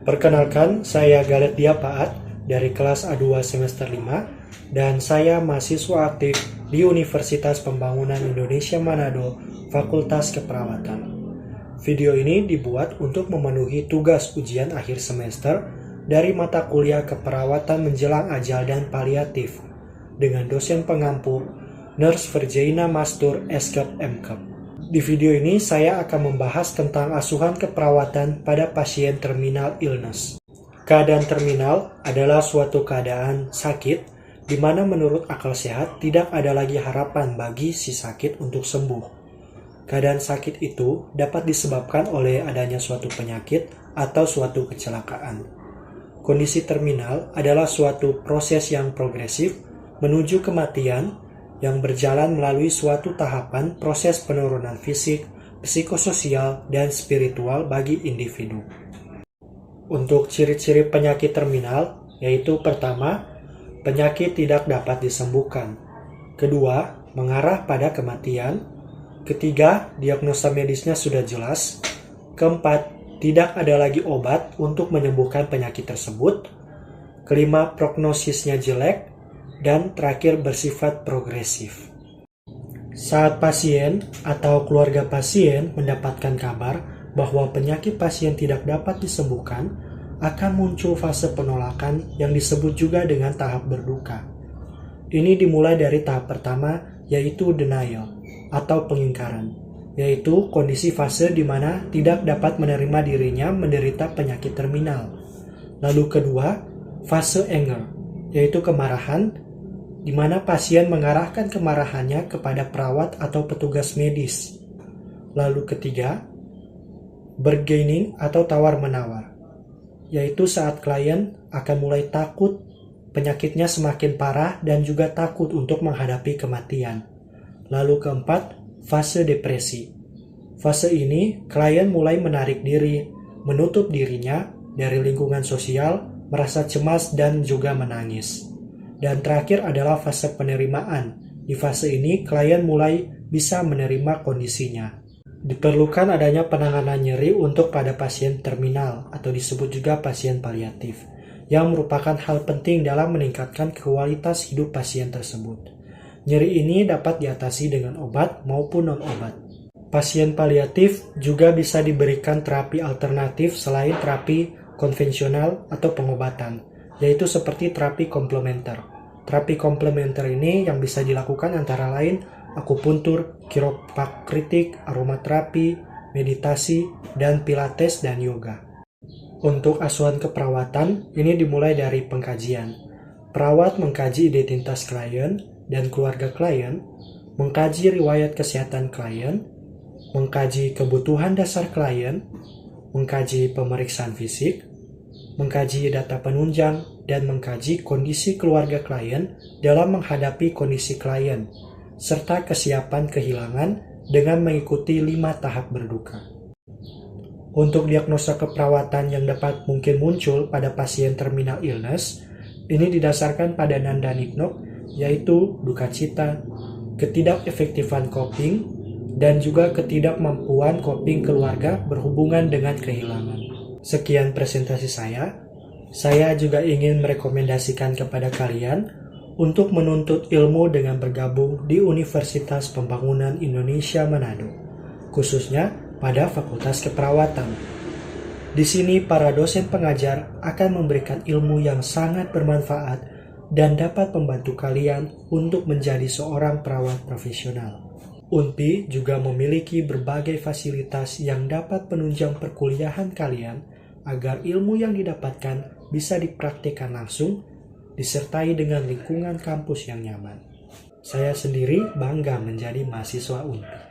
Perkenalkan, saya Galet Dia Paat dari kelas A2 semester 5 dan saya mahasiswa aktif di Universitas Pembangunan Indonesia Manado, Fakultas Keperawatan. Video ini dibuat untuk memenuhi tugas ujian akhir semester dari mata kuliah keperawatan menjelang ajal dan paliatif dengan dosen pengampu Nurse Verjaina Mastur Eskep MKep. Di video ini saya akan membahas tentang asuhan keperawatan pada pasien terminal illness. Keadaan terminal adalah suatu keadaan sakit di mana menurut akal sehat tidak ada lagi harapan bagi si sakit untuk sembuh. Keadaan sakit itu dapat disebabkan oleh adanya suatu penyakit atau suatu kecelakaan. Kondisi terminal adalah suatu proses yang progresif menuju kematian yang berjalan melalui suatu tahapan proses penurunan fisik, psikososial, dan spiritual bagi individu. Untuk ciri-ciri penyakit terminal, yaitu pertama, penyakit tidak dapat disembuhkan. Kedua, mengarah pada kematian. Ketiga, diagnosa medisnya sudah jelas. Keempat, tidak ada lagi obat untuk menyembuhkan penyakit tersebut. Kelima, prognosisnya jelek. Dan terakhir bersifat progresif. Saat pasien atau keluarga pasien mendapatkan kabar bahwa penyakit pasien tidak dapat disembuhkan, akan muncul fase penolakan yang disebut juga dengan tahap berduka. Ini dimulai dari tahap pertama, yaitu denial atau pengingkaran, yaitu kondisi fase di mana tidak dapat menerima dirinya menderita penyakit terminal. Lalu kedua, fase anger, yaitu kemarahan, di mana pasien mengarahkan kemarahannya kepada perawat atau petugas medis. Lalu ketiga, bargaining atau tawar-menawar, yaitu saat klien akan mulai takut penyakitnya semakin parah dan juga takut untuk menghadapi kematian. Lalu keempat, fase depresi. Fase ini, klien mulai menarik diri, menutup dirinya dari lingkungan sosial, merasa cemas dan juga menangis. Dan terakhir adalah fase penerimaan. Di fase ini, klien mulai bisa menerima kondisinya. Diperlukan adanya penanganan nyeri untuk pada pasien terminal atau disebut juga pasien paliatif, yang merupakan hal penting dalam meningkatkan kualitas hidup pasien tersebut. Nyeri ini dapat diatasi dengan obat maupun non-obat. Pasien paliatif juga bisa diberikan terapi alternatif selain terapi konvensional atau pengobatan, yaitu seperti terapi komplementer. Terapi komplementer ini yang bisa dilakukan antara lain akupuntur, kiropraktik, aromaterapi, meditasi, dan pilates dan yoga. Untuk asuhan keperawatan, ini dimulai dari pengkajian. Perawat mengkaji identitas klien dan keluarga klien, mengkaji riwayat kesehatan klien, mengkaji kebutuhan dasar klien, mengkaji pemeriksaan fisik, mengkaji data penunjang, dan mengkaji kondisi keluarga klien dalam menghadapi kondisi klien, serta kesiapan kehilangan dengan mengikuti 5 tahap berduka. Untuk diagnosa keperawatan yang dapat mungkin muncul pada pasien terminal illness, ini didasarkan pada Nanda Nignok, yaitu duka cita, ketidakefektifan coping, dan juga ketidakmampuan coping keluarga berhubungan dengan kehilangan. Sekian presentasi saya juga ingin merekomendasikan kepada kalian untuk menuntut ilmu dengan bergabung di Universitas Pembangunan Indonesia Manado, khususnya pada Fakultas Keperawatan. Di sini para dosen pengajar akan memberikan ilmu yang sangat bermanfaat dan dapat membantu kalian untuk menjadi seorang perawat profesional. UNPI juga memiliki berbagai fasilitas yang dapat menunjang perkuliahan kalian agar ilmu yang didapatkan bisa dipraktikkan langsung, disertai dengan lingkungan kampus yang nyaman. Saya sendiri bangga menjadi mahasiswa UNPI.